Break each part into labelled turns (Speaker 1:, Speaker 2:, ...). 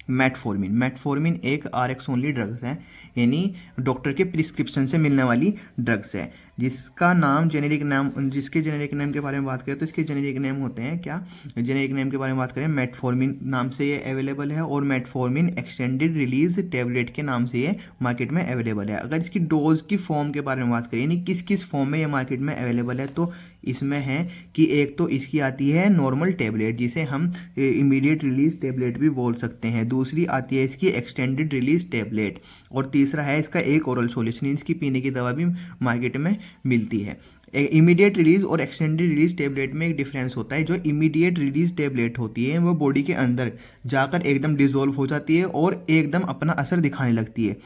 Speaker 1: Metformin, metformin एक RX only drugs है, यानी डॉक्टर के प्रिस्क्रिप्शन से मिलने वाली ड्रग्स है, जिसका नाम जेनेरिक नाम, जिसके जेनेरिक नेम के बारे में बात करें तो इसके जेनेरिक नेम होते हैं क्या, जेनेरिक नेम के बारे में बात करें मेटफॉर्मिन नाम से ये अवेलेबल है, और मेटफॉर्मिन एक्सटेंडेड रिलीज टेबलेट के नाम से ये मार्केट में अवेलेबल है। अगर इसकी डोज की फॉर्म के बारे में बात करें, यानी किस किस फॉर्म में ये मार्केट में अवेलेबल है, तो इसमें है कि एक तो इसकी आती है नॉर्मल टेबलेट, जिसे हम इमीडिएट रिलीज टेबलेट भी बोल सकते हैं, दूसरी आती है इसकी एक्सटेंडेड रिलीज टेबलेट, और तीसरा है इसका एक ओरल सॉल्यूशन, इसकी पीने की दवा भी मार्केट में मिलती है। इमीडिएट रिलीज और एक्सटेंडेड रिलीज टेबलेट में एक डिफरेंस होता है। जो इमीडिएट रिलीज टेबलेट होती है वो बॉडी के अंदर जाकर एकदम डिजोल्व हो जाती है और एकदम अपना असर दिखाने लगती है,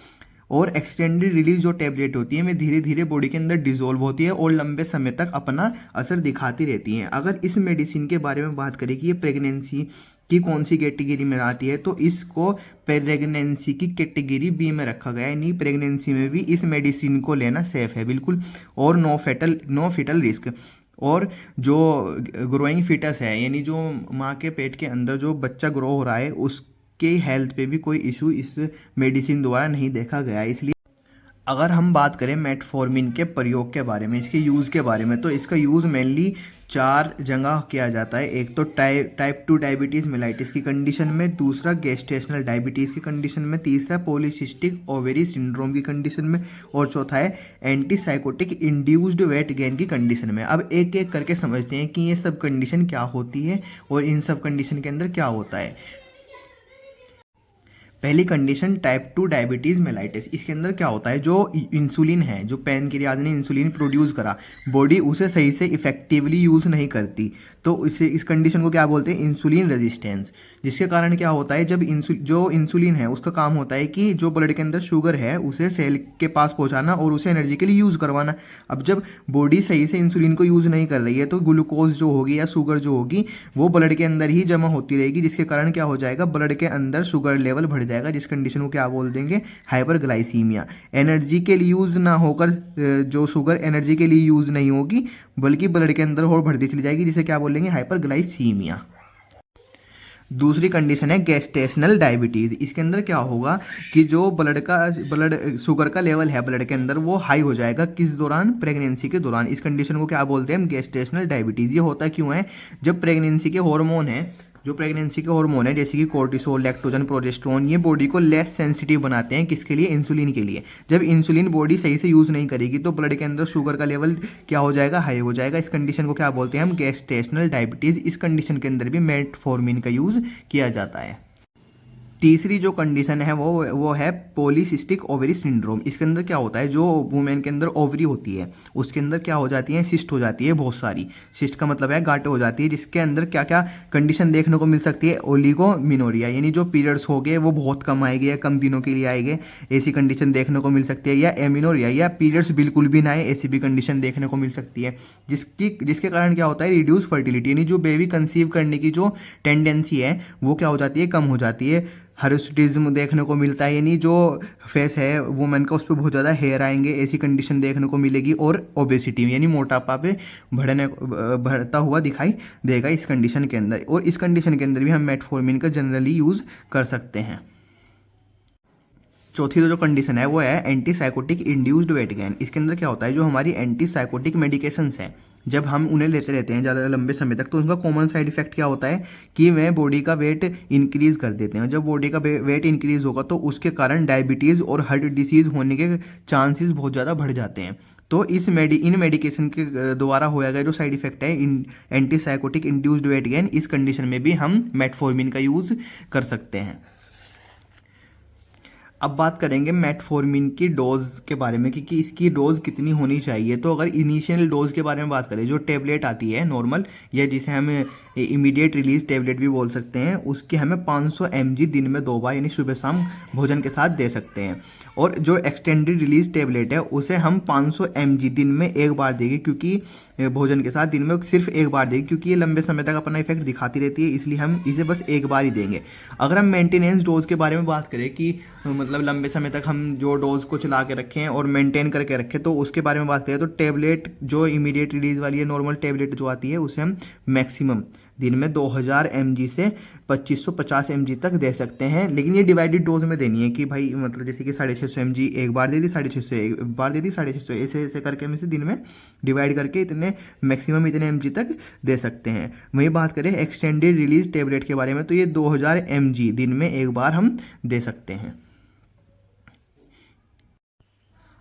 Speaker 1: और एक्सटेंडेड रिलीज जो टेबलेट होती है वे धीरे धीरे बॉडी के अंदर डिजोल्व होती है और लंबे समय तक अपना असर दिखाती रहती हैं। अगर इस मेडिसिन के बारे में बात करें कि ये प्रेगनेंसी की कौन सी कैटेगरी में आती है, तो इसको प्रेगनेंसी की कैटेगरी बी में रखा गया है, यानी प्रेगनेंसी में भी इस मेडिसिन को लेना सेफ है बिल्कुल, और नो फिटल रिस्क। और जो ग्रोइंग फिटस है, यानी जो माँ के पेट के अंदर जो बच्चा ग्रो हो रहा है, उसके हेल्थ पे भी कोई इशू इस मेडिसिन द्वारा नहीं देखा गया है। इसलिए अगर हम बात करें मेटफॉर्मिन के प्रयोग के बारे में, इसके यूज़ के बारे में, तो इसका यूज़ मेनली 4 जगह किया जाता है। एक तो टाइप 2 डायबिटीज़ मेलाइटिस की कंडीशन में, दूसरा गेस्टेशनल डायबिटीज़ की कंडीशन में, तीसरा पॉलीसिस्टिक ओवेरी सिंड्रोम की कंडीशन में, और चौथा है एंटीसाइकोटिक इंड्यूस्ड वेट गेन की कंडीशन में। अब एक एक करके समझते हैं कि ये सब कंडीशन क्या होती है और इन सब कंडीशन के अंदर क्या होता है। पहली कंडीशन टाइप 2 डायबिटीज़ मेलाइटिस, इसके अंदर क्या होता है, जो इंसुलिन है, जो पैनक्रियाज ने इंसुलिन प्रोड्यूस करा, बॉडी उसे सही से इफेक्टिवली यूज़ नहीं करती, तो इस कंडीशन को क्या बोलते हैं, इंसुलिन रेजिस्टेंस। जिसके कारण क्या होता है, जब जो इंसुलिन है उसका काम होता है कि जो ब्लड के अंदर शुगर है उसे सेल के पास पहुंचाना और उसे एनर्जी के लिए यूज़ करवाना। अब जब बॉडी सही से इंसुलिन को यूज़ नहीं कर रही है, तो ग्लूकोज जो होगी या शुगर जो होगी वो ब्लड के अंदर ही जमा होती रहेगी, जिसके कारण क्या हो जाएगा, ब्लड के अंदर शुगर लेवल बढ़ जाएगा, जिस कंडीशन को क्या बोल देंगे, हाइपरग्लाइसीमिया। एनर्जी के लिए यूज़ ना होकर जो शुगर एनर्जी के लिए यूज़ नहीं होगी बल्कि ब्लड के अंदर और बढ़ती चली जाएगी, जिसे क्या बोलेंगे, हाइपरग्लाइसीमिया। दूसरी कंडीशन है गेस्टेशनल डायबिटीज़। इसके अंदर क्या होगा कि जो ब्लड शुगर का लेवल है ब्लड के अंदर वो हाई हो जाएगा, किस दौरान, प्रेगनेंसी के दौरान। इस कंडीशन को क्या बोलते हैं हम, गेस्टेशनल डायबिटीज़। ये होता क्यों है, जब प्रेगनेंसी के हार्मोन है, जो प्रेगनेंसी के हार्मोन है जैसे कि कोर्टिसोल, लैक्टोजन, प्रोजेस्टेरोन, ये बॉडी को लेस सेंसिटिव बनाते हैं, किसके लिए, इंसुलिन के लिए। जब इंसुलिन बॉडी सही से यूज़ नहीं करेगी तो ब्लड के अंदर शुगर का लेवल क्या हो जाएगा, हाई हो जाएगा। इस कंडीशन को क्या बोलते हैं हम, गेस्टेशनल डायबिटीज़। इस कंडीशन के अंदर भी मेटफॉर्मिन का यूज़ किया जाता है। तीसरी जो कंडीशन है वो है पॉलीसिस्टिक ओवरी सिंड्रोम। इसके अंदर क्या होता है, जो वुमेन के अंदर ओवरी होती है उसके अंदर क्या हो जाती है, सिस्ट हो जाती है, बहुत सारी सिस्ट का मतलब है गांठें हो जाती है, जिसके अंदर क्या क्या कंडीशन देखने को मिल सकती है, ओलिगोमिनोरिया, यानी जो पीरियड्स हो गए वो बहुत कम आएंगे या कम दिनों के लिए आएंगे, ऐसी कंडीशन देखने को मिल सकती है, या एमिनोरिया, या पीरियड्स बिल्कुल भी ना आए, ऐसी भी कंडीशन देखने को मिल सकती है, जिसके कारण क्या होता है, रिड्यूस फर्टिलिटी, यानी जो बेबी कंसीव करने की जो टेंडेंसी है वो क्या हो जाती है, कम हो जाती है। हर्सुटिज्म देखने को मिलता है, यानी जो फेस है वुमेन का उस पर बहुत ज़्यादा हेयर आएंगे, ऐसी कंडीशन देखने को मिलेगी। और ओबेसिटी, यानी मोटापा पे बढ़ता हुआ दिखाई देगा इस कंडीशन के अंदर। और इस कंडीशन के अंदर भी हम मेटफॉर्मिन का जनरली यूज़ कर सकते हैं। चौथी जो कंडीशन है वो है एंटीसाइकोटिक इंड्यूस्ड वेट गेन। इसके अंदर क्या होता है, जो हमारी एंटीसाइकोटिक मेडिकेशंस हैं जब हम उन्हें लेते रहते हैं ज़्यादा लंबे समय तक, तो उनका कॉमन साइड इफेक्ट क्या होता है कि वे बॉडी का वेट इंक्रीज कर देते हैं। जब बॉडी का वेट इंक्रीज होगा तो उसके कारण डायबिटीज़ और हार्ट डिसीज़ होने के चांसेस बहुत ज़्यादा बढ़ जाते हैं। तो इन मेडिकेशन के द्वारा होया गया जो साइड इफेक्ट है एंटीसाइकोटिक इंड्यूस्ड वेट गेन, इस कंडीशन में भी हम मेटफॉर्मिन का यूज़ कर सकते हैं। अब बात करेंगे मेटफॉर्मिन की डोज के बारे में कि इसकी डोज कितनी होनी चाहिए। तो अगर इनिशियल डोज के बारे में बात करें, जो टेबलेट आती है नॉर्मल, या जिसे हम इमीडिएट रिलीज टेबलेट भी बोल सकते हैं, उसकी हमें 500 mg दिन में 2 बार यानी सुबह शाम भोजन के साथ दे सकते हैं। और जो एक्सटेंडेड रिलीज टेबलेट है उसे हम 500 mg दिन में एक बार देंगे, क्योंकि भोजन के साथ दिन में सिर्फ एक बार देंगे, क्योंकि ये लंबे समय तक अपना इफेक्ट दिखाती रहती है, इसलिए हम इसे बस एक बार ही देंगे। अगर हम मेंटेनेंस डोज के बारे में बात करें कि मतलब लंबे समय तक हम जो डोज को चला के रखें और मेंटेन करके रखें, तो उसके बारे में बात करें तो टेबलेट जो इमीडिएट रिलीज वाली है, नॉर्मल टेबलेट जो आती है, उसे हम मैक्सिमम दिन में 2000 mg से 2550 mg तक दे सकते हैं, लेकिन ये डिवाइडेड डोज में देनी है कि भाई मतलब जैसे कि 650 mg एक बार दे दी, 650 एक बार दे दी, 650 ऐसे ऐसे करके हम इसे दिन में डिवाइड करके इतने मैक्सिमम इतने mg तक दे सकते हैं। वहीं बात करें एक्सटेंडेड रिलीज टेबलेट के बारे में, तो ये 2000 mg दिन में एक बार हम दे सकते हैं।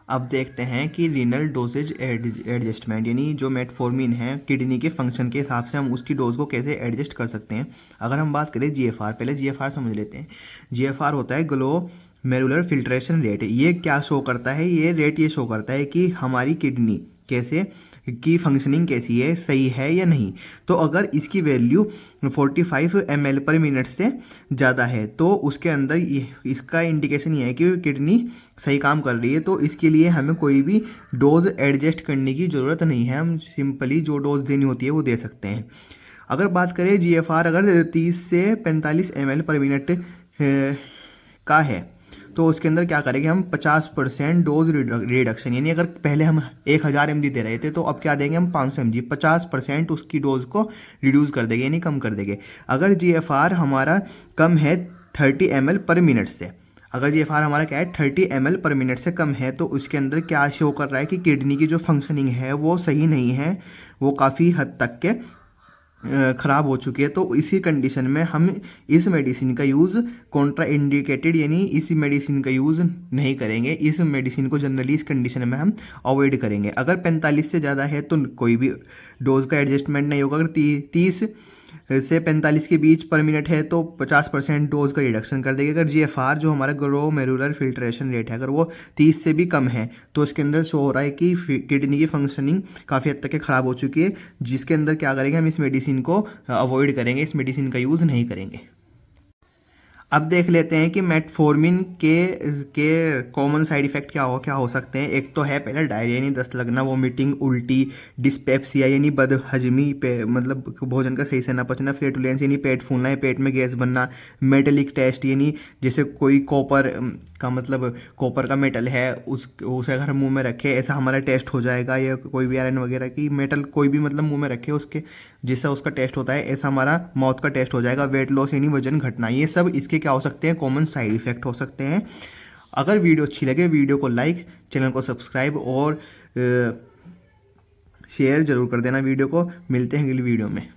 Speaker 1: अब देखते हैं कि रीनल डोसेज एडजस्टमेंट, यानी जो मेटफॉर्मिन है किडनी के फंक्शन के हिसाब से हम उसकी डोज को कैसे एडजस्ट कर सकते हैं। अगर हम बात करें जीएफआर, पहले जीएफआर समझ लेते हैं। जीएफआर होता है ग्लोमेरुलर फिल्ट्रेशन रेट। ये क्या शो करता है, ये रेट ये शो करता है कि हमारी किडनी कैसे की फंक्शनिंग कैसी है, सही है या नहीं। तो अगर इसकी वैल्यू 45 ml पर मिनट से ज़्यादा है तो उसके अंदर इसका इंडिकेशन ये है कि किडनी सही काम कर रही है। तो इसके लिए हमें कोई भी डोज एडजस्ट करने की ज़रूरत नहीं है, हम सिंपली जो डोज देनी होती है वो दे सकते हैं। अगर बात करें जीएफआर अगर 30 से 45 ml पर मिनट का है तो उसके अंदर क्या करेंगे हम 50% डोज रिडक्शन, यानी अगर पहले हम 1000 mg दे रहे थे तो अब क्या देंगे हम 500 mg, 50% उसकी डोज को रिड्यूस कर देंगे यानी कम कर देंगे। अगर जीएफआर हमारा कम है 30 ml पर मिनट से, अगर जीएफआर हमारा क्या है 30 ml पर मिनट से कम है तो उसके अंदर क्या शो कर रहा है कि किडनी की जो फंक्शनिंग है वो सही नहीं है, वो काफ़ी हद तक के ख़राब हो चुकी है। तो इसी कंडीशन में हम इस मेडिसिन का यूज़ कॉन्ट्रा इंडिकेटेड, यानी इस मेडिसिन का यूज़ नहीं करेंगे। इस मेडिसिन को जनरली इस कंडीशन में हम अवॉइड करेंगे। अगर 45 से ज़्यादा है तो कोई भी डोज का एडजस्टमेंट नहीं होगा। अगर 30 से 45 के बीच पर मिनट है तो 50% डोज का रिडक्शन कर देंगे। अगर जीएफआर जो हमारा ग्लोमेरुलर फिल्ट्रेशन रेट है अगर वो 30 से भी कम है तो उसके अंदर शो हो रहा है कि किडनी की फंक्शनिंग काफ़ी हद तक ख़राब हो चुकी है, जिसके अंदर क्या करेंगे हम इस मेडिसिन को अवॉइड करेंगे, इस मेडिसिन का यूज़ नहीं करेंगे। अब देख लेते हैं कि मेटफॉर्मिन के कॉमन साइड इफ़ेक्ट क्या हो सकते हैं। एक तो है पहले डायरिया यानी दस्त लगना, वोमिटिंग, उल्टी, डिस्पेप्सिया यानी बदहजमी पे मतलब भोजन का सही से ना पचना, फ्लैटुलेंस यानी पेट फूलना है, पेट में गैस बनना, मेटेलिक टेस्ट यानी जैसे कोई कॉपर का मतलब कॉपर का मेटल है उसे अगर हम मुंह में रखे ऐसा हमारा टेस्ट हो जाएगा, या कोई भी आयरन वगैरह की मेटल कोई भी मतलब मुंह में रखे उसके जिससे उसका टेस्ट होता है ऐसा हमारा माउथ का टेस्ट हो जाएगा। वेट लॉस यानी वजन घटना, ये सब इसके क्या हो सकते हैं, कॉमन साइड इफेक्ट हो सकते हैं। अगर वीडियो अच्छी लगे वीडियो को लाइक, चैनल को सब्सक्राइब और शेयर जरूर कर देना वीडियो को। मिलते हैं अगली वीडियो में।